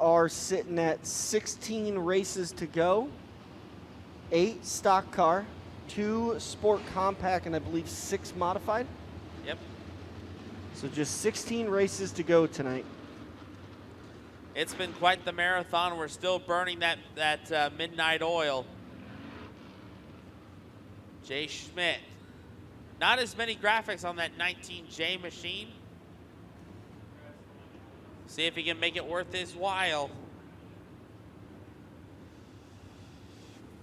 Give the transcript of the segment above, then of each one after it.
are sitting at 16 races to go. 8 stock car, 2 sport compact, and I believe 6 modified. Yep. So just 16 races to go tonight. It's been quite the marathon. We're still burning that midnight oil. Jay Schmidt. Not as many graphics on that 19J machine. See if he can make it worth his while.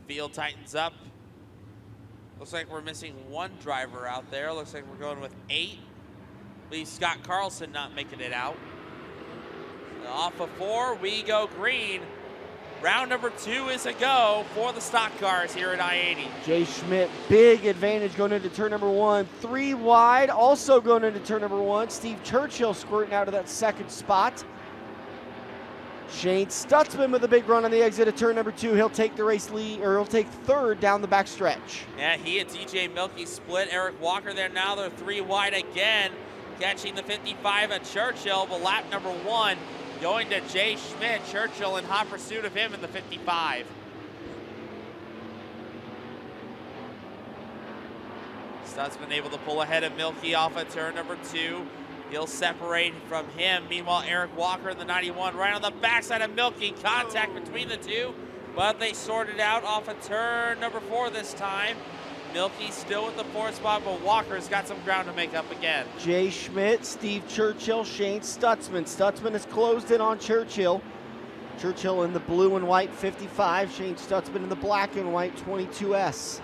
Field tightens up. Looks like we're missing 1 driver out there. Looks like we're going with 8. Leaves Scott Carlson not making it out. Off of 4, we go green. Round number 2 is a go for the stock cars here at I-80. Jay Schmidt, big advantage going into turn number 1. 3 wide, also going into turn number 1. Steve Churchill squirting out of that second spot. Shane Stutzman with a big run on the exit of turn number 2. He'll take the race lead, or he'll take 3rd down the back stretch. Yeah, he and TJ Milky split. Eric Walker there now. They're 3 wide again. Catching the 55 at Churchill, but lap number 1 going to Jay Schmidt. Churchill in hot pursuit of him in the 55. Stutzman able to pull ahead of Milky off of turn number 2. He'll separate from him. Meanwhile, Eric Walker in the 91 right on the backside of Milky. Contact between the two, but they sorted out off of turn number 4 this time. Milky still with the 4th spot, but Walker's got some ground to make up again. Jay Schmidt, Steve Churchill, Shane Stutzman. Stutzman has closed in on Churchill. Churchill in the blue and white 55. Shane Stutzman in the black and white 22S.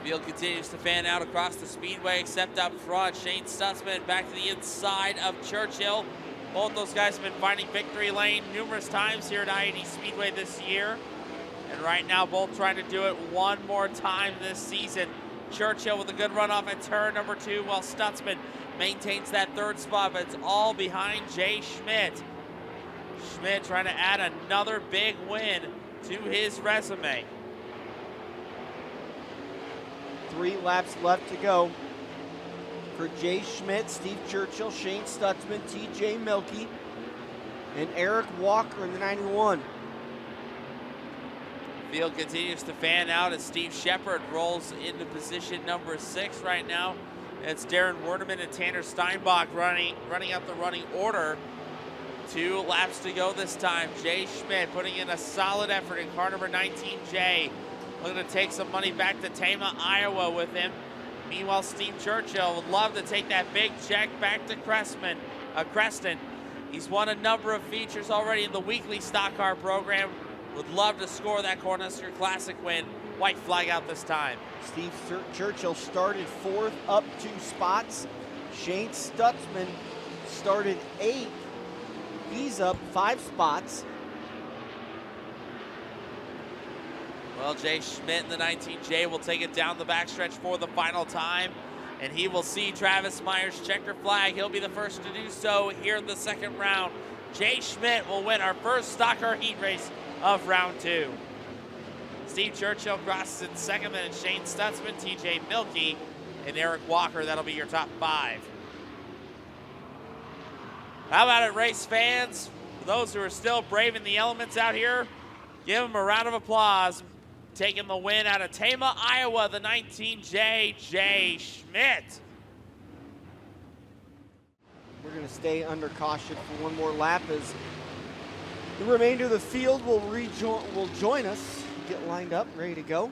Field continues to fan out across the speedway, except up front. Shane Stutzman back to the inside of Churchill. Both those guys have been finding victory lane numerous times here at I-80 Speedway this year. And right now, both trying to do it one more time this season. Churchill with a good run off at turn number 2, while Stutzman maintains that 3rd spot, but it's all behind Jay Schmidt. Schmidt trying to add another big win to his resume. 3 laps left to go for Jay Schmidt, Steve Churchill, Shane Stutzman, TJ Milky, and Eric Walker in the 91. Field continues to fan out as Steve Shepard rolls into position number 6 right now. It's Darren Werdeman and Tanner Steinbach running up the running order. 2 laps to go this time. Jay Schmidt putting in a solid effort in car number 19J. Looking to take some money back to Tama, Iowa with him. Meanwhile, Steve Churchill would love to take that big check back to Creston. He's won a number of features already in the weekly stock car program. Would love to score that Cornhusker Classic win. White flag out this time. Steve Churchill started 4th, up 2 spots. Shane Stutzman started 8th. He's up 5 spots. Well, Jay Schmidt in the 19J will take it down the backstretch for the final time, and he will see Travis Myers' checker flag. He'll be the first to do so here in the 2nd round. Jay Schmidt will win our first stock car heat race of round 2. Steve Churchill crosses in 2nd, then it's Shane Stutzman, TJ Milky, and Eric Walker. That'll be your top 5. How about it, race fans? For those who are still braving the elements out here, give them a round of applause. Taking the win out of Tama, Iowa, the 19J, Jay Schmidt. We're going to stay under caution for one more lap as the remainder of the field will join us, get lined up, ready to go.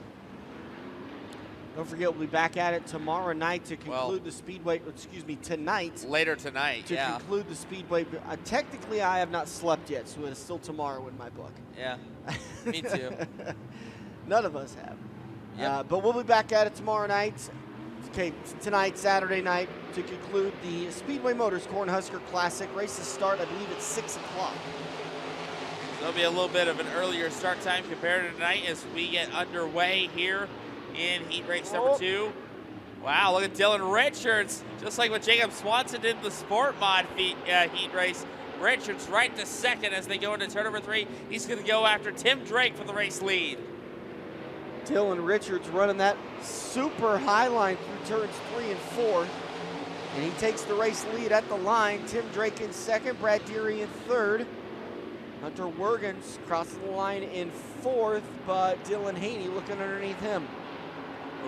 Don't forget, we'll be back at it tomorrow night to conclude the Speedway, tonight. Later tonight, to conclude the Speedway. Technically, I have not slept yet, so it's still tomorrow in my book. Yeah, me too. None of us have. Yep. But we'll be back at it tomorrow night. Okay, tonight, Saturday night, to conclude the Speedway Motors Cornhusker Classic. Races start, I believe, at 6 o'clock. There'll be a little bit of an earlier start time compared to tonight as we get underway here in heat race number 2. Wow, look at Dylan Richards. Just like what Jacob Swanson did in the Sport Mod heat race. Richards right to 2nd as they go into turn number 3. He's going to go after Tim Drake for the race lead. Dylan Richards running that super high line through turns 3 and 4. And he takes the race lead at the line. Tim Drake in 2nd, Brad Deary in 3rd. Hunter Wergens crosses the line in 4th, but Dylan Haney looking underneath him.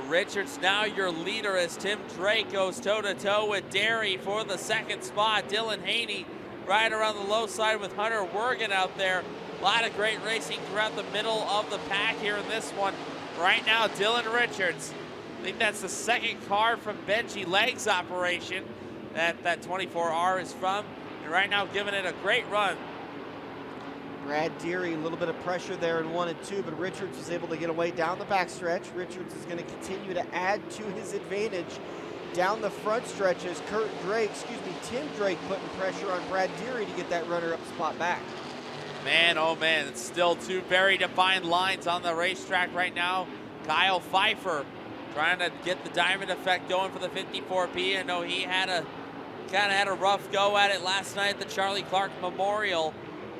Richards now your leader as Tim Drake goes toe-to-toe with Derry for the 2nd spot. Dylan Haney right around the low side with Hunter Wergen out there. A lot of great racing throughout the middle of the pack here in this one. Right now, Dylan Richards. I think that's the 2nd car from Benji Legg's operation that 24R is from. And right now giving it a great run. Brad Deary, a little bit of pressure there in 1 and 2, but Richards was able to get away down the backstretch. Richards is going to continue to add to his advantage down the front stretch as Tim Drake putting pressure on Brad Deary to get that runner-up spot back. Man, oh man, it's still 2 very defined lines on the racetrack right now. Kyle Pfeiffer trying to get the diamond effect going for the 54P. I know he kind of had a rough go at it last night at the Charlie Clark Memorial.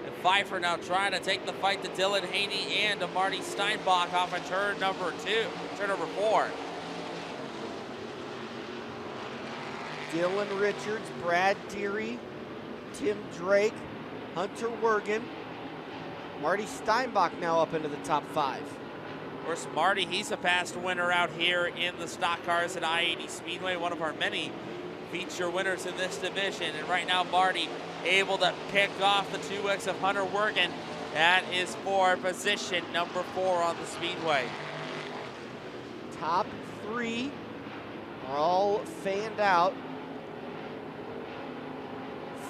And Pfeiffer now trying to take the fight to Dylan Haney and to Marty Steinbach off of turn number 4. Dylan Richards, Brad Deary, Tim Drake, Hunter Wergen, Marty Steinbach now up into the top 5. Of course, Marty, he's a past winner out here in the stock cars at I-80 Speedway, one of our many feature winners in this division. And right now, Marty able to pick off the 2X of Hunter Wergen. That is for position number 4 on the Speedway. Top 3 are all fanned out.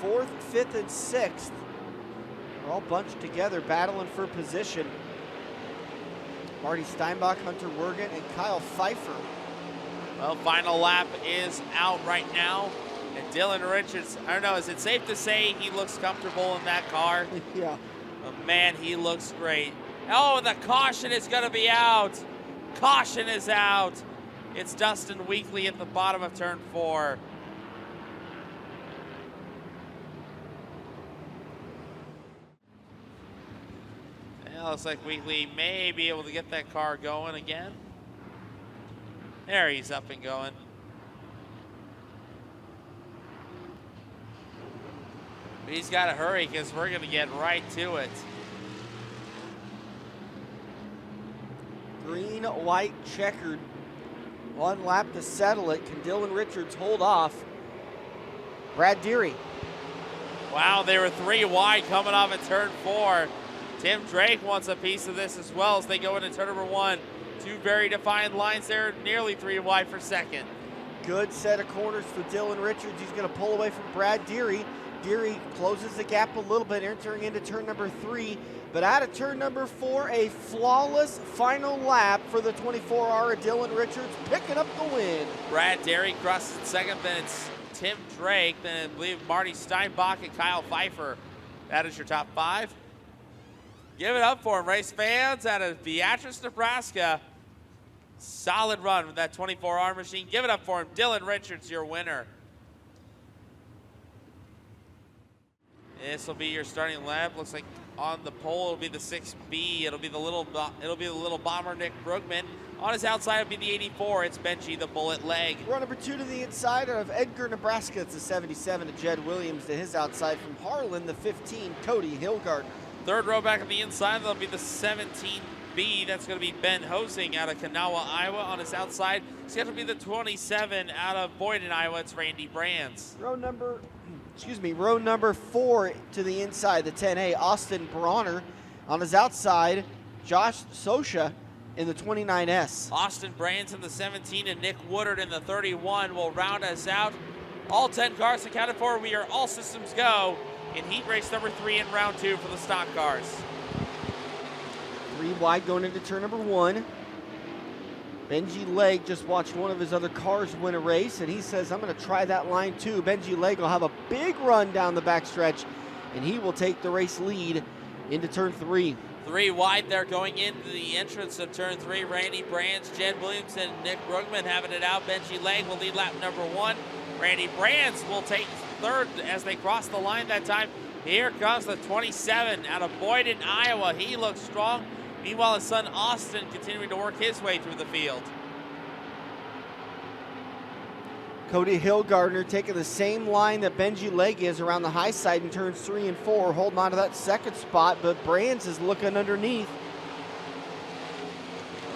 4th, 5th, and 6th are all bunched together, battling for position. Marty Steinbach, Hunter Wergen, and Kyle Pfeiffer. Well, final lap is out right now. And Dylan Richards, I don't know, is it safe to say he looks comfortable in that car? Yeah. Oh, man, he looks great. Oh, the caution is going to be out. Caution is out. It's Dustin Weekly at the bottom of turn 4. Well, looks like Weekly may be able to get that car going again. There, he's up and going. But he's got to hurry because we're going to get right to it. Green, white, checkered. 1 lap to settle it. Can Dylan Richards hold off Brad Deary? Wow, they were 3 wide coming off at turn 4. Tim Drake wants a piece of this as well as they go into turn number 1. 2 very defined lines there, nearly 3 wide for 2nd. Good set of corners for Dylan Richards. He's going to pull away from Brad Deary. Deary closes the gap a little bit, entering into turn number 3. But out of turn number 4, a flawless final lap for the 24R of Dylan Richards, picking up the win. Brad Deary crosses in 2nd, then it's Tim Drake, then I believe Marty Steinbach and Kyle Pfeiffer. That is your top 5. Give it up for him, race fans, out of Beatrice, Nebraska. Solid run with that 24R machine. Give it up for him. Dylan Richards, your winner. This will be your starting lap. Looks like on the pole it'll be the 6B. It'll be the little bomber Nick Brugman. On his outside it'll be the 84. It's Benji the Bullet Leg. Run number 2 to the inside of Edgar, Nebraska. It's a 77 to Jed Williams. To his outside from Harlan, the 15, Cody Hillgardner. 3rd row back on the inside, that'll be the 17B. That's going to be Ben Hosing out of Kanawha, Iowa. On his outside, it's going to be the 27 out of Boyden, Iowa. It's Randy Brands. Row number 4 to the inside, the 10A, Austin Bronner. On his outside, Josh Sosha in the 29S. Austin Brands in the 17 and Nick Woodard in the 31 will round us out. All 10 cars accounted for. We are all systems go in heat race number 3 in round 2 for the stock cars. 3 wide going into turn number 1. Benji Legg just watched one of his other cars win a race, and he says, I'm going to try that line too. Benji Legg will have a big run down the backstretch, and he will take the race lead into turn 3. 3 wide there going into the entrance of turn 3. Randy Brands, Jed Williamson, Nick Brugman having it out. Benji Legg will lead lap number 1. Randy Brands will take 3rd as they cross the line that time. Here comes the 27 out of Boyden, Iowa. He looks strong. Meanwhile, his son Austin continuing to work his way through the field. Cody Hillgardner taking the same line that Benji Legg is around the high side in turns 3 and 4, holding on to that second spot, but Brands is looking underneath.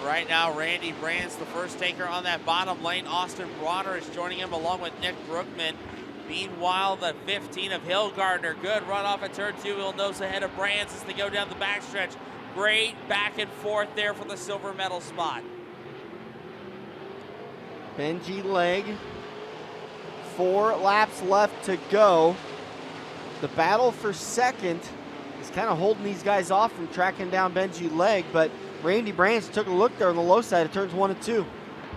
Right now, Randy Brands, the first taker on that bottom lane. Austin Bronner is joining him along with Nick Brookman. Meanwhile, the 15 of Hillgardner, good run off at turn 2. He'll nose ahead of Brands as they go down the backstretch. Great back and forth there for the silver medal spot. Benji Legg, 4 laps left to go. The battle for second is kind of holding these guys off from tracking down Benji Legg, but Randy Brands took a look there on the low side of turns 1 and 2.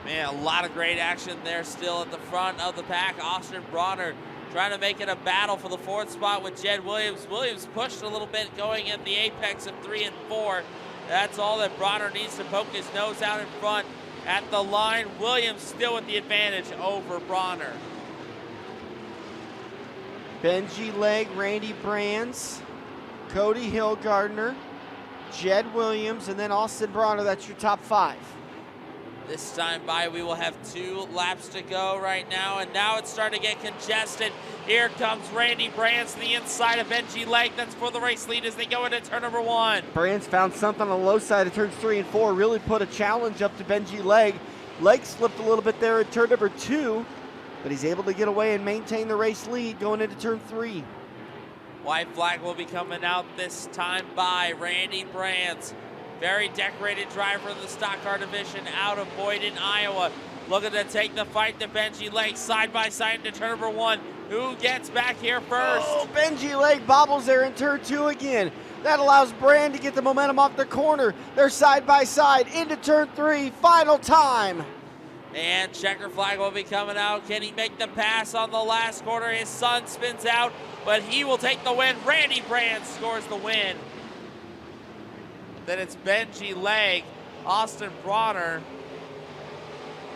Man, a lot of great action there still at the front of the pack. Austin Bronner trying to make it a battle for the 4th spot with Jed Williams. Williams pushed a little bit going at the apex of 3 and 4. That's all that Bronner needs to poke his nose out in front at the line. Williams still with the advantage over Bronner. Benji Legg, Randy Brands, Cody Hillgardner, Jed Williams, and then Austin Bronner. That's your top 5. This time by, we will have 2 laps to go right now, and now it's starting to get congested. Here comes Randy Brands to the inside of Benji Legg. That's for the race lead as they go into turn number 1. Brands found something on the low side of turns 3 and 4, really put a challenge up to Benji Legg. Legg slipped a little bit there in turn number 2, but he's able to get away and maintain the race lead going into turn 3. White flag will be coming out this time by Randy Brands. Very decorated driver in the stock car division out of Boyden, Iowa. Looking to take the fight to Benji Legg side by side into turn number 1. Who gets back here first? Oh, Benji Legg bobbles there in turn 2 again. That allows Brand to get the momentum off the corner. They're side by side into turn 3, final time. And checker flag will be coming out. Can he make the pass on the last corner? His son spins out, but he will take the win. Randy Brands scores the win. Then it's Benji Legg, Austin Bronner,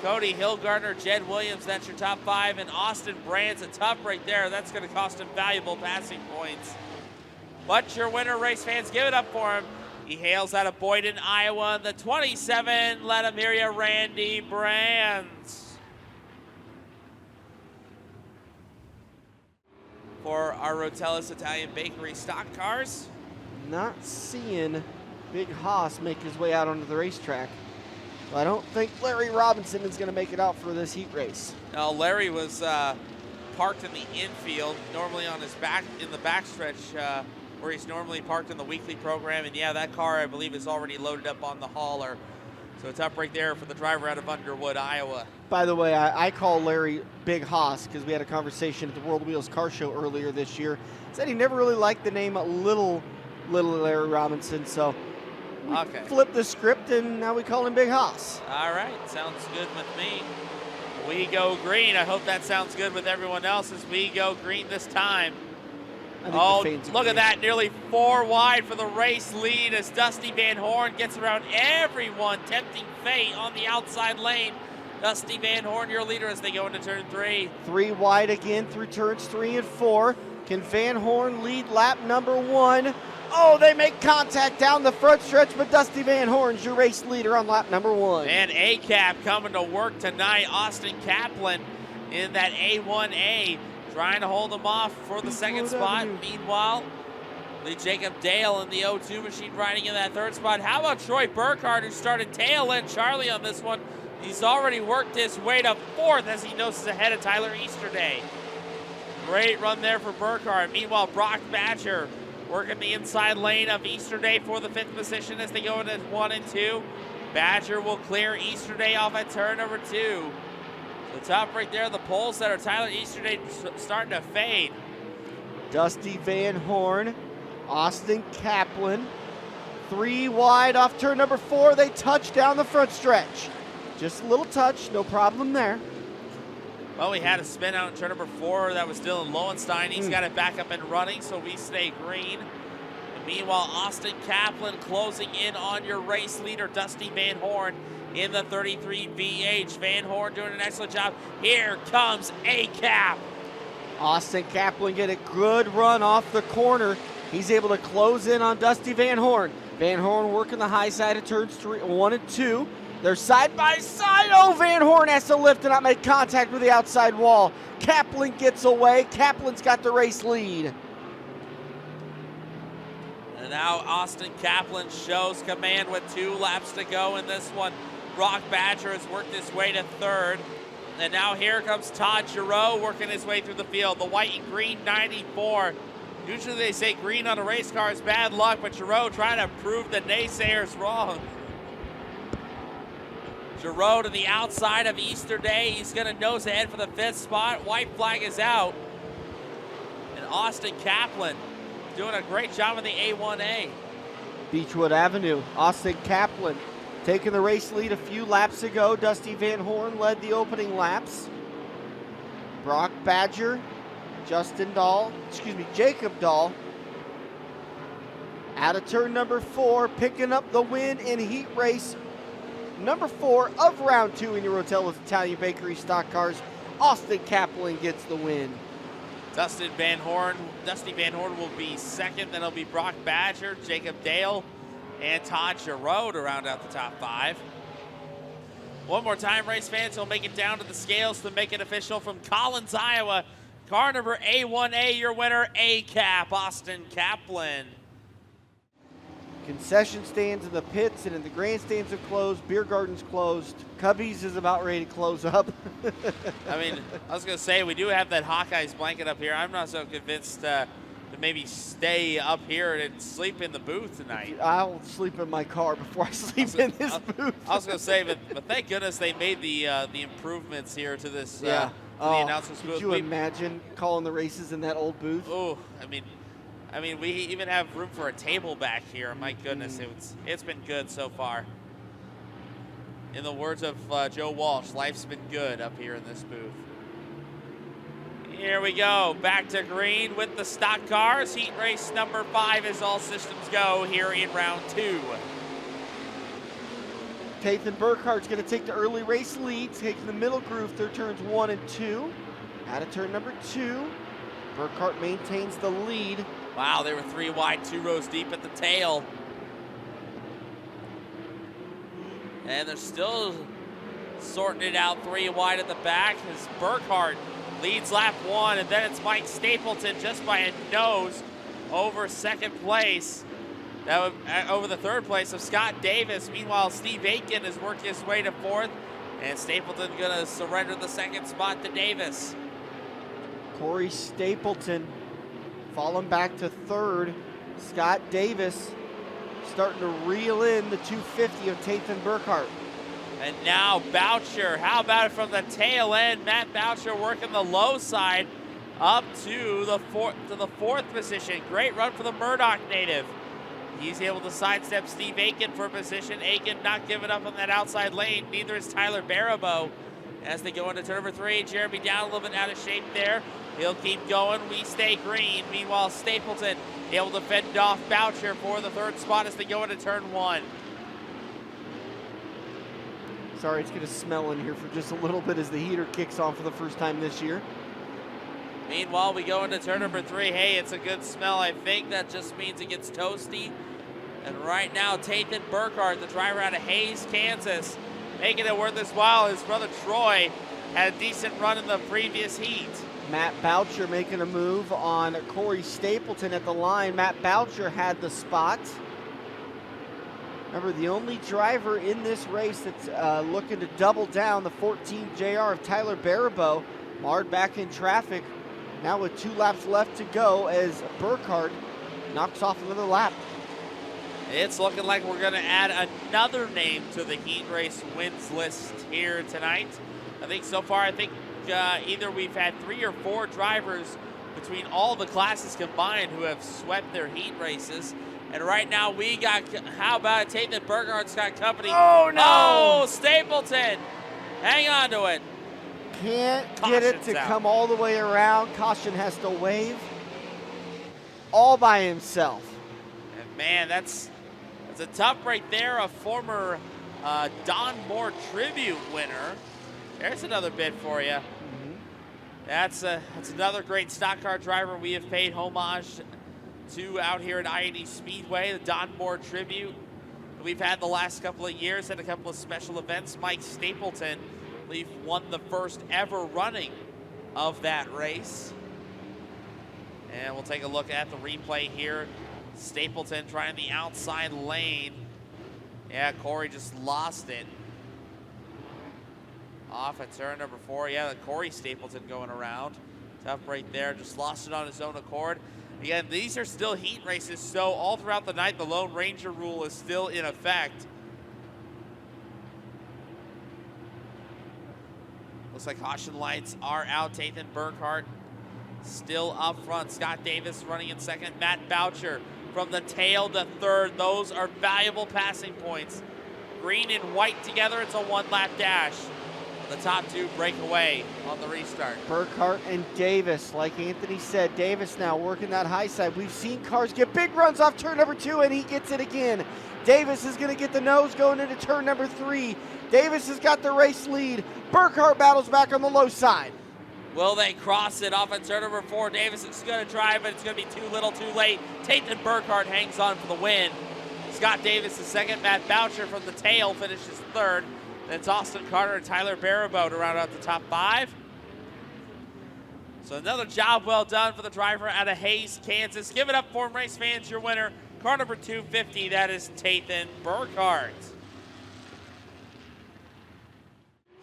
Cody Hillgardner, Jed Williams. That's your top 5. And Austin Brands, a tough right there. That's going to cost him valuable passing points. But your winner, race fans, give it up for him. He hails out of Boyden, Iowa. The 27, let him hear you, Randy Brands. For our Rotellis Italian Bakery stock cars. Not seeing Big Haas make his way out onto the racetrack. I don't think Larry Robinson is going to make it out for this heat race. Now, Larry was parked in the infield, normally on his back in the backstretch where he's normally parked in the weekly program. And yeah, that car, I believe, is already loaded up on the hauler. So it's up right there for the driver out of Underwood, Iowa. By the way, I call Larry Big Haas because we had a conversation at the World Wheels Car Show earlier this year. Said he never really liked the name Little Larry Robinson, so we flipped the script and now we call him Big Haas. All right, sounds good with me. We go green. I hope that sounds good with everyone else as we go green this time. Oh, look at that, nearly 4 wide for the race lead as Dusty Van Horn gets around everyone, tempting fate on the outside lane. Dusty Van Horn, your leader as they go into turn 3. 3 wide again through turns 3 and 4. Can Van Horn lead lap number 1? Oh, they make contact down the front stretch, but Dusty Van Horn's your race leader on lap number 1. And A-Cap coming to work tonight. Austin Kaplan in that A1A. Trying to hold him off for the second spot. Meanwhile, Lee Jacob Dale in the O2 machine riding in that 3rd spot. How about Troy Burkhardt, who started tail end Charlie on this one? He's already worked his way to 4th as he noses ahead of Tyler Easterday. Great run there for Burkhardt. Meanwhile, Brock Badger working the inside lane of Easterday for the 5th position as they go into 1 and 2. Badger will clear Easterday off at turn number 2. The top right there, the poles that are Tyler Easterday starting to fade. Dusty Van Horn, Austin Kaplan, 3 wide off turn number 4. They touch down the front stretch. Just a little touch, no problem there. Well, we had a spin out in turn number 4. That was Dylan Lowenstein. He's got it back up and running, so we stay green. And meanwhile, Austin Kaplan closing in on your race leader, Dusty Van Horn, in the 33 VH. Van Horn doing an excellent job. Here comes A-Cap. Austin Kaplan get a good run off the corner. He's able to close in on Dusty Van Horn. Van Horn working the high side of turns 1 and 2. They're side by side. Oh, Van Horn has to lift and not make contact with the outside wall. Kaplan gets away. Kaplan's got the race lead. And now Austin Kaplan shows command with 2 laps to go in this one. Brock Badger has worked his way to 3rd. And now here comes Todd Giroux working his way through the field. The white and green 94. Usually they say green on a race car is bad luck, but Giroux trying to prove the naysayers wrong. Giroux to the outside of Easter Day. He's going to nose ahead for the 5th spot. White flag is out. And Austin Kaplan doing a great job in the A1A. Beechwood Avenue, Austin Kaplan taking the race lead a few laps ago. Dusty Van Horn led the opening laps. Brock Badger, Jacob Dahl. Out of turn number 4, picking up the win in heat race number 4 of round 2 in your Rotella's Italian Bakery stock cars. Austin Kaplan gets the win. Dusty Van Horn will be 2nd. Then it'll be Brock Badger, Jacob Dale, and Todd Giroux to round out the top 5. One more time, race fans. He'll make it down to the scales to make it official from Collins, Iowa. Car number A1A, your winner, A-Cap, Austin Kaplan. Concession stands in the pits and in the grandstands are closed. Beer garden's closed. Cubbies is about ready to close up. I mean, I was going to say, we do have that Hawkeyes blanket up here. I'm not so convinced to maybe stay up here and sleep in the booth tonight. I'll sleep in my car before I sleep in this booth. I was going to say, but thank goodness they made the improvements here to this yeah. the announcements booth. Could you imagine calling the races in that old booth? Oh, I mean, we even have room for a table back here. My goodness, it's been good so far. In the words of Joe Walsh, life's been good up here in this booth. Here we go, back to green with the stock cars. Heat race number 5 as all systems go here in round 2. Tathan Burkhart's going to take the early race lead, taking the middle groove through turns 1 and 2. Out of turn number 2, Burkhart maintains the lead. Wow, they were 3 wide, 2 rows deep at the tail. And they're still sorting it out 3 wide at the back as Burkhart leads lap 1, and then it's Mike Stapleton just by a nose over 2nd place. That would, over the 3rd place of Scott Davis. Meanwhile, Steve Aiken has worked his way to 4th, and Stapleton gonna surrender the 2nd spot to Davis. Corey Stapleton falling back to 3rd. Scott Davis starting to reel in the 250 of Tathan Burkhart. And now Boucher, how about it from the tail end? Matt Boucher working the low side up to the 4th position. Great run for the Murdoch native. He's able to sidestep Steve Aiken for position. Aiken not giving up on that outside lane. Neither is Tyler Baribeau. As they go into turn number 3, Jeremy down a little bit out of shape there. He'll keep going. We stay green. Meanwhile, Stapleton able to fend off Boucher for the 3rd spot as they go into turn 1. Sorry, it's going to smell in here for just a little bit as the heater kicks on for the first time this year. Meanwhile, we go into turn number 3. Hey, it's a good smell. I think that just means it gets toasty. And right now, Tathan Burkhart, the driver out of Hayes, Kansas, making it worth his while. His brother Troy had a decent run in the previous heat. Matt Boucher making a move on Corey Stapleton at the line. Matt Boucher had the spot. Remember, the only driver in this race that's looking to double down, the 14 JR of Tyler Baribeau, marred back in traffic. Now with 2 laps left to go as Burkhart knocks off another lap. It's looking like we're going to add another name to the heat race wins list here tonight. I think so far, either we've had 3 or 4 drivers between all the classes combined who have swept their heat races. And right now we got, how about it, Tathan Burkhart's got company. Oh, no! Oh, Stapleton, hang on to it. Can't get it to come all the way around. Caution has to wave all by himself. And man, that's a tough right there. A former Don Moore Tribute winner. There's another bid for you. That's another great stock car driver we have paid homage to out here at I-80 Speedway, the Don Moore Tribute. we've had the last couple of years at a couple of special events. Mike Stapleton, I believe, won the first ever running of that race. And we'll take a look at the replay here. Stapleton trying the outside lane. Yeah, Corey just lost it. Off at turn number 4. Yeah, Corey Stapleton going around. Tough right there, just lost it on his own accord. Again, these are still heat races, so all throughout the night, the Lone Ranger rule is still in effect. Looks like caution lights are out. Tathan Burkhart still up front. Scott Davis running in second. Matt Boucher from the tail to third. Those are valuable passing points. Green and white together, it's a one-lap dash. The top two break away on the restart. Burkhart and Davis, like Anthony said, Davis now working that high side. We've seen cars get big runs off turn number 2, and he gets it again. Davis is going to get the nose going into turn number 3. Davis has got the race lead. Burkhart battles back on the low side. Will they cross it off at turn number 4? Davis is going to drive, but it's going to be too little too late. Tathan Burkhart hangs on for the win. Scott Davis is second. Matt Boucher from the tail finishes third. Then it's Austin Carter and Tyler Barabot to round out the top 5. So another job well done for the driver out of Hayes, Kansas. Give it up for him, race fans. Your winner, car number 250, that is Tathan Burkhart.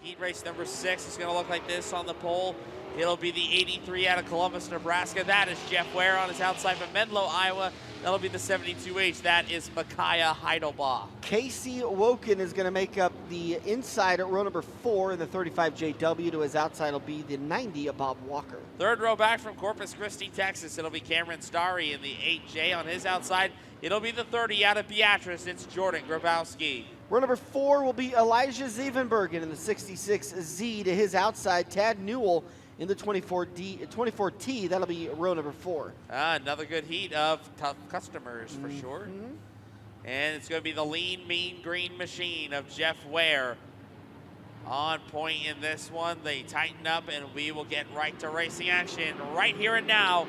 Heat race number 6 is going to look like this on the pole. It'll be the 83 out of Columbus, Nebraska. That is Jeff Ware on his outside from Menlo, Iowa. That'll be the 72H. That is Micaiah Heidelbaugh. Casey Woken is going to make up the inside at row number 4 in the 35JW. To his outside will be the 90 of Bob Walker. Third row back from Corpus Christi, Texas. It'll be Cameron Starry in the 8J on his outside. It'll be the 30 out of Beatrice. It's Jordan Grabowski. Row number 4 will be Elijah Zevenbergen in the 66Z. To his outside, Tad Newell in the 24T. That'll be row number 4. Another good heat of tough customers for sure. And it's going to be the lean, mean green machine of Jeff Ware on point in this one. They tighten up, and we will get right to racing action right here and now.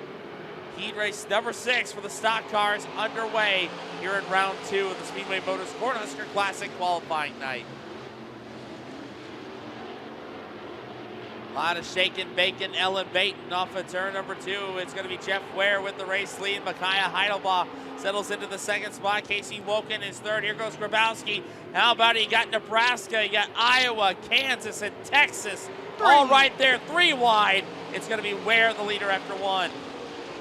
Heat race number 6 for the stock cars underway here in round 2 of the Speedway Motors Cornhusker Classic qualifying night. A lot of shaking, bacon, elevating off of turn number 2. It's going to be Jeff Ware with the race lead. Micaiah Heidelbaugh settles into the second spot. Casey Woken is third. Here goes Grabowski. How about it? You got Nebraska, you got Iowa, Kansas, and Texas. All right there, 3 wide. It's going to be Ware the leader after 1.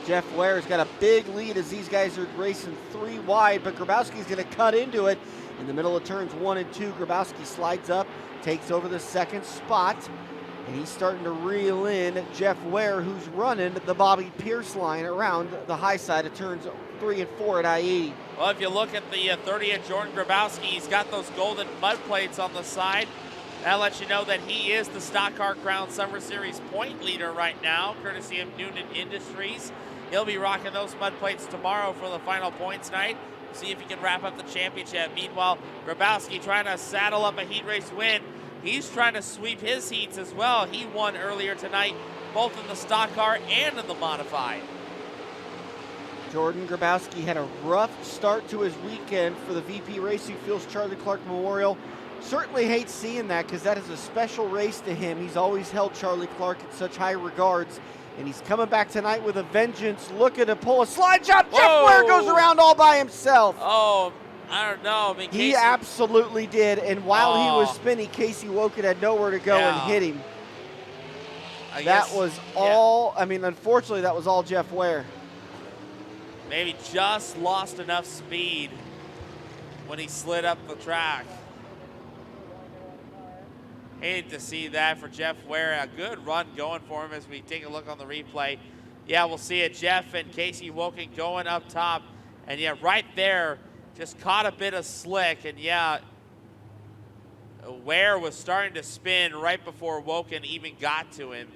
Jeff Ware's got a big lead as these guys are racing 3 wide, but Grabowski's going to cut into it. In the middle of turns 1 and 2, Grabowski slides up, takes over the second spot, and he's starting to reel in Jeff Ware, who's running the Bobby Pierce line around the high side of turns 3 and 4 at I-80. Well, if you look at the 30 at Jordan Grabowski, he's got those golden mud plates on the side. That lets you know that he is the Stock Car Crown Summer Series point leader right now, courtesy of Noonan Industries. He'll be rocking those mud plates tomorrow for the final points night. See if he can wrap up the championship. Meanwhile, Grabowski trying to saddle up a heat race win. He's trying to sweep his heats as well. He won earlier tonight, both in the stock car and in the modified. Jordan Grabowski had a rough start to his weekend for the VP Racing Fuels Charlie Clark Memorial. Certainly hates seeing that because that is a special race to him. He's always held Charlie Clark in such high regards. And he's coming back tonight with a vengeance, looking to pull a slide job. Whoa. Jeff Ware goes around all by himself. Oh, I don't know. I mean, he absolutely did. And while he was spinning, Casey Woken had nowhere to go and hit him. That was all, I mean, unfortunately, that was all Jeff Ware. Maybe just lost enough speed when he slid up the track. Hate to see that for Jeff Ware. A good run going for him as we take a look on the replay. Yeah, we'll see it. Jeff and Casey Woken going up top. And yeah, right there, just caught a bit of slick. And yeah, Ware was starting to spin right before Woken even got to him.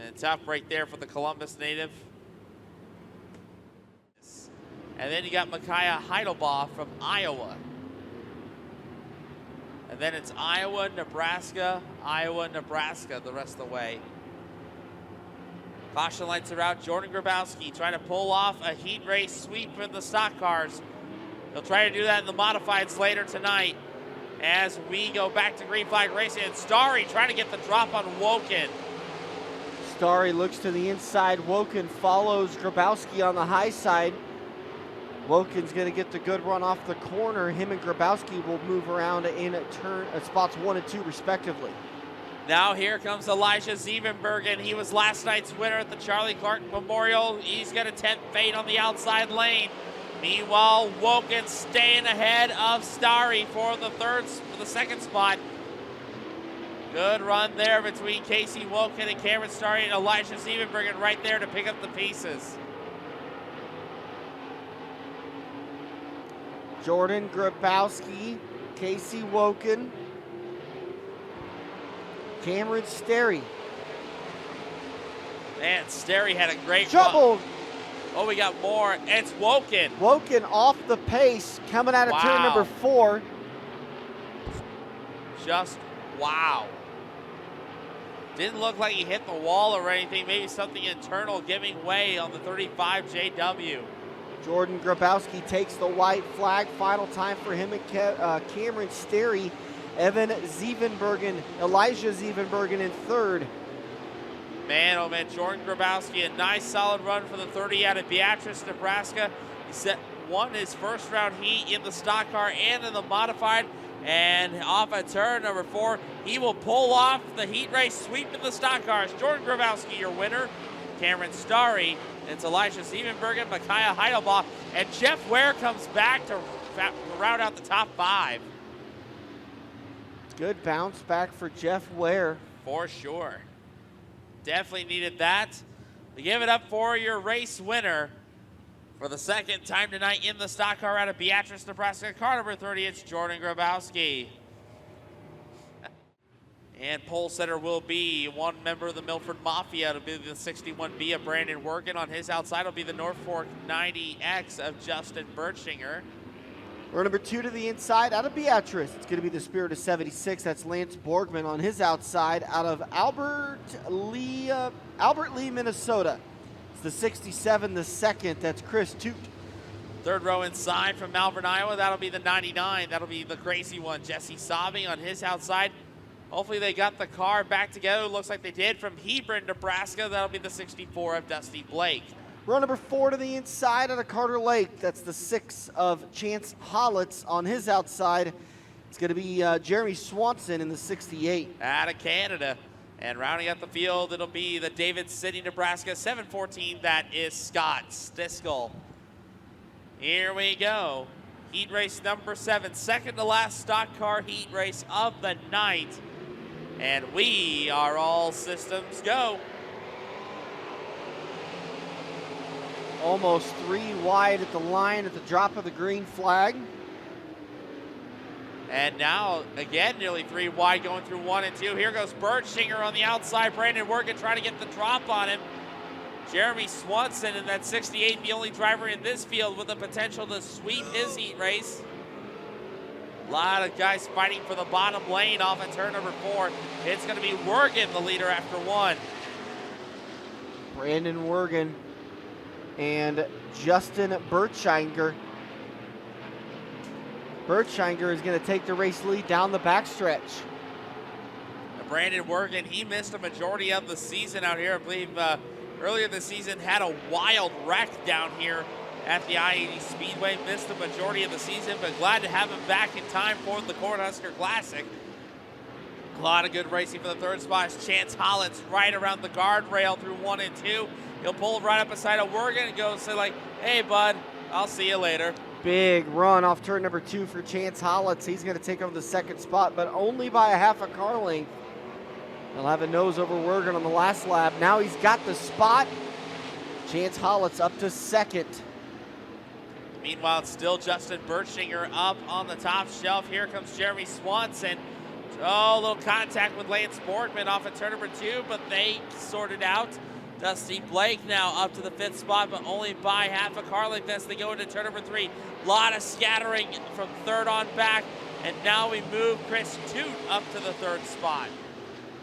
And tough right there for the Columbus native. And then you got Micaiah Heidelbaugh from Iowa. And then it's Iowa, Nebraska, the rest of the way. Caution lights are out. Jordan Grabowski trying to pull off a heat race sweep in the stock cars. He'll try to do that in the modifieds later tonight as we go back to green flag racing. And Starry trying to get the drop on Woken. Starry looks to the inside. Woken follows Grabowski on the high side. Woken's going to get the good run off the corner. Him and Grabowski will move around in spots 1 and 2 respectively. Now here comes Elijah Zevenbergen. He was last night's winner at the Charlie Clark Memorial. He's going to tempt fate on the outside lane. Meanwhile, Woken staying ahead of Starry for the second spot. Good run there between Casey Woken and Cameron Starry, and Elijah Zevenbergen right there to pick up the pieces. Jordan Grabowski, Casey Woken, Cameron Sterry. Man, Sterry had a great Trouble. run. Oh, we got more. It's Woken. Woken off the pace, coming out of turn number 4. Just wow. Didn't look like he hit the wall or anything. Maybe something internal giving way on the 35 JW. Jordan Grabowski takes the white flag. Final time for him and Cameron Sterry. Evan Zevenbergen, Elijah Zevenbergen in third. Man, oh man, Jordan Grabowski, a nice solid run for the 30 out of Beatrice, Nebraska. He won his first round heat in the stock car and in the modified. And off at turn number 4, he will pull off the heat race sweep in the stock cars. Jordan Grabowski, your winner. Cameron Starry, it's Elijah Zevenbergen, Micaiah Heidelbach, and Jeff Ware comes back to round out the top 5. Good bounce back for Jeff Ware. For sure. Definitely needed that. We give it up for your race winner for the second time tonight in the stock car out of Beatrice, Nebraska. Car number 30, it's Jordan Grabowski. And pole setter will be one member of the Milford Mafia. It'll be the 61B of Brandon Wergen. On his outside, it'll be the Norfolk 90X of Justin Bertschinger. Row number 2 to the inside out of Beatrice. It's going to be the Spirit of 76. That's Lance Borgman on his outside out of Albert Lee, Minnesota. It's the 67, the second. That's Chris Toot. Third row inside from Malvern, Iowa. That'll be the 99. That'll be the crazy one. Jesse Sabe on his outside. Hopefully they got the car back together. Looks like they did from Hebron, Nebraska. That'll be the 64 of Dusty Blake. Row number 4 to the inside out of Carter Lake. That's the 6 of Chance Hollitz on his outside. It's going to be Jeremy Swanson in the 68. Out of Canada. And rounding out the field, it'll be the David City, Nebraska 714. That is Scott Stiskel. Here we go. Heat race number 7. Second to last stock car heat race of the night. And we are all systems go. Almost 3 wide at the line at the drop of the green flag. And now, again, nearly 3 wide going through 1 and 2. Here goes Bertschinger on the outside. Brandon Wergen trying to get the drop on him. Jeremy Swanson in that 68, the only driver in this field with the potential to sweep his heat race. A lot of guys fighting for the bottom lane off at turn number 4. It's going to be Wergen, the leader after 1. Brandon Wergen and Justin Bertschinger. Bertschinger is going to take the race lead down the backstretch. Brandon Wergen, he missed a majority of the season out here. I believe earlier this season had a wild wreck down here at the I-80 Speedway. Missed the majority of the season, but glad to have him back in time for the Cornhusker Classic. A lot of good racing for the third spot. Chance Hollitz right around the guardrail through 1 and 2. He'll pull right up beside of Wergen and go say like, hey bud, I'll see you later. Big run off turn number 2 for Chance Hollitz. He's going to take over the second spot, but only by a half a car length. He'll have a nose over Wergen on the last lap. Now he's got the spot. Chance Hollitz up to second. Meanwhile, it's still Justin Bertschinger up on the top shelf. Here comes Jeremy Swanson. Oh, a little contact with Lance Borgman off at turn number 2, but they sorted out. Dusty Blake now up to the 5th spot, but only by half a car length as they go into turn number 3. A lot of scattering from 3rd on back, and now we move Chris Toot up to the 3rd spot.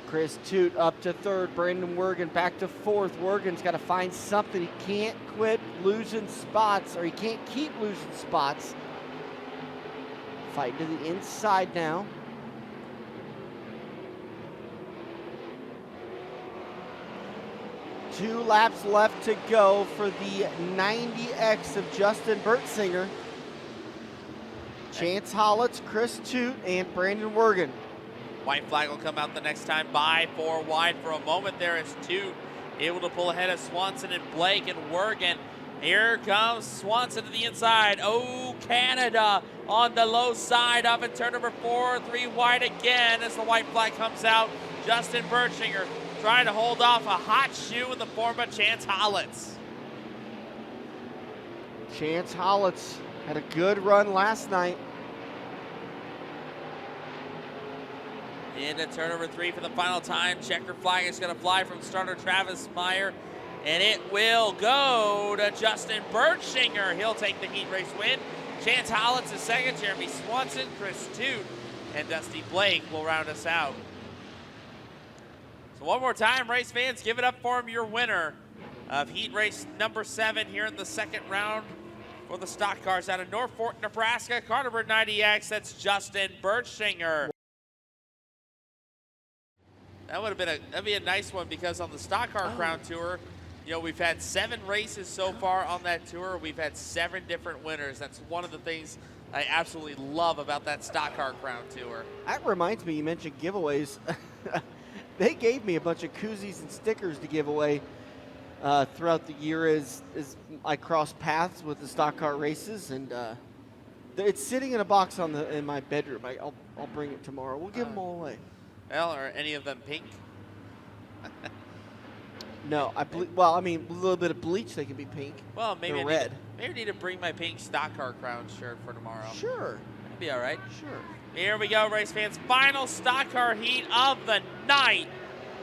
Chris Toot up to 3rd. Brandon Wergen back to 4th. Wergen's got to find something. He can't quit losing spots, or he can't keep losing spots. Fighting to the inside now. Two laps left to go for the 90X of Justin Bertsinger. Chance Hollitz, Chris Toot, and Brandon Wergen. White flag will come out the next time by. 4 wide for a moment there as Toot able to pull ahead of Swanson and Blake and Wergen. Here comes Swanson to the inside. Oh, Canada on the low side up in turn number 4. 3 wide again as the white flag comes out. Justin Bertsinger trying to hold off a hot shoe in the form of Chance Hollitz. Chance Hollitz had a good run last night. Into turn number 3 for the final time. Checker flag is going to fly from starter Travis Meyer, and it will go to Justin Bertsinger. He'll take the heat race win. Chance Hollitz is second. Jeremy Swanson, Chris Toot, and Dusty Blake will round us out. So one more time, race fans, give it up for him, your winner of heat race number 7 here in the second round for the stock cars out of North Fork, Nebraska. Car number 90X, that's Justin Bertsinger. That'd be a nice one, because on the Stock Car Crown Tour, you know, we've had 7 races so far on that tour. We've had 7 different winners. That's one of the things I absolutely love about that Stock Car Crown Tour. That reminds me, you mentioned giveaways. They gave me a bunch of koozies and stickers to give away throughout the year as I cross paths with the stock car races, and it's sitting in a box in my bedroom. I'll bring it tomorrow. We'll give them all away. Well, are any of them pink? No, well, I mean, a little bit of bleach, they can be pink. Well, maybe they're red. Maybe I need to bring my pink Stock Car Crown shirt for tomorrow. Sure. That'd be all right. Sure. Here we go, race fans. Final stock car heat of the night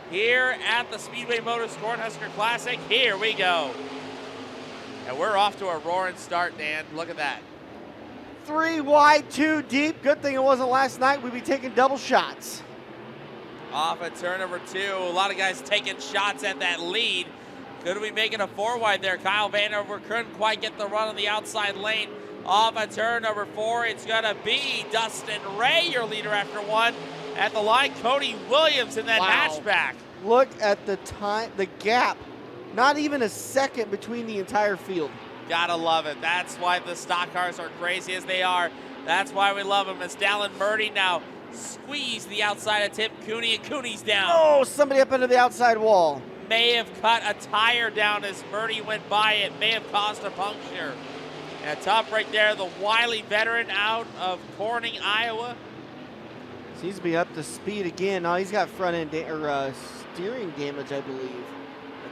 here at the Speedway Motors Cornhusker Classic. Here we go. And we're off to a roaring start, Dan. Look at that. 3 wide, 2 deep. Good thing it wasn't last night. We'd be taking double shots. Off at turn number 2. A lot of guys taking shots at that lead. Could we make it a 4 wide there? Kyle Vanover couldn't quite get the run on the outside lane. Off at turn number 4, it's going to be Dustin Ray, your leader after 1. At the line, Cody Williams in that hatchback. Look at the time, the gap. Not even a second between the entire field. Gotta love it. That's why the stock cars are crazy as they are. That's why we love them. As Dallin Murdy now squeezed the outside of Tip Cooney, and Cooney's down. Oh, somebody up into the outside wall. May have cut a tire down as Murdy went by. It may have caused a puncture. And top right there, the wily veteran out of Corning, Iowa. Seems to be up to speed again. Oh, he's got front end steering damage, I believe.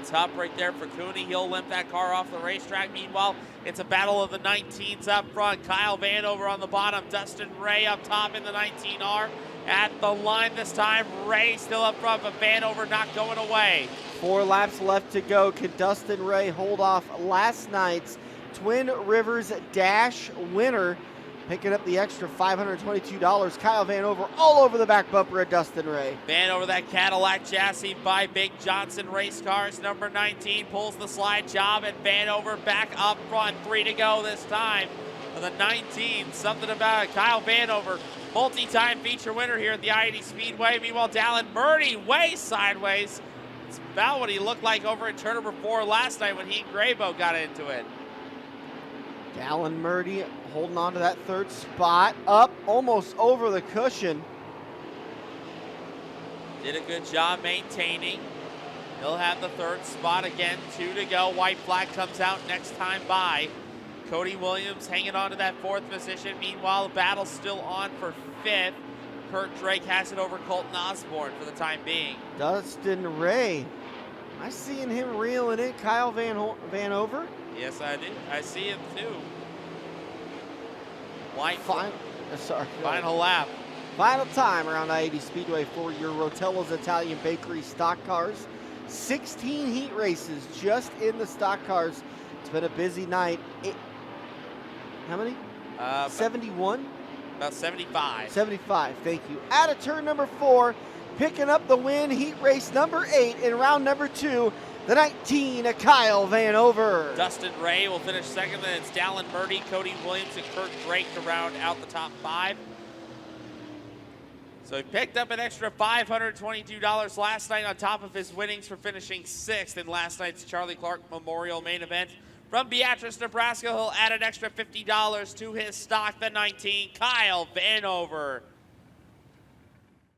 The top right there for Cooney. He'll limp that car off the racetrack. Meanwhile, it's a battle of the 19s up front. Kyle Vanover on the bottom. Dustin Ray up top in the 19R. At the line this time, Ray still up front, but Vanover not going away. 4 laps left to go. Can Dustin Ray hold off last night's Twin Rivers Dash winner, picking up the extra $522. Kyle Vanover all over the back bumper of Dustin Ray. Vanover, that Cadillac chassis by Big Johnson Race Cars. Number 19 pulls the slide job, and Vanover back up front. 3 to go this time for the 19. Something about it. Kyle Vanover, multi-time feature winner here at the I-80 Speedway. Meanwhile, Dallin Murdy way sideways. It's about what he looked like over at turn number 4 last night when he and Graybo got into it. Dallin Murdy holding on to that 3rd spot, up almost over the cushion. Did a good job maintaining. He'll have the 3rd spot again. 2 to go. White flag comes out next time by. Cody Williams hanging on to that 4th position. Meanwhile, the battle's still on for 5th. Kurt Drake has it over Colton Osborne for the time being. Dustin Ray, I seeing him reeling in Kyle Vanover. Yes, I do. I see him too. Final lap. Final time around I-80 Speedway for your Rotello's Italian Bakery stock cars. 16 heat races just in the stock cars. It's been a busy night. How many? 71? About 75. 75, thank you. Out of turn number 4, picking up the win, heat race number 8 in round number 2. The 19, Kyle Vanover. Dustin Ray will finish second. Then it's Dallin Murdy, Cody Williams, and Kurt Drake to round out the top 5. So he picked up an extra $522 last night on top of his winnings for finishing 6th in last night's Charlie Clark Memorial main event. From Beatrice, Nebraska, he'll add an extra $50 to his stock. The 19, Kyle Vanover.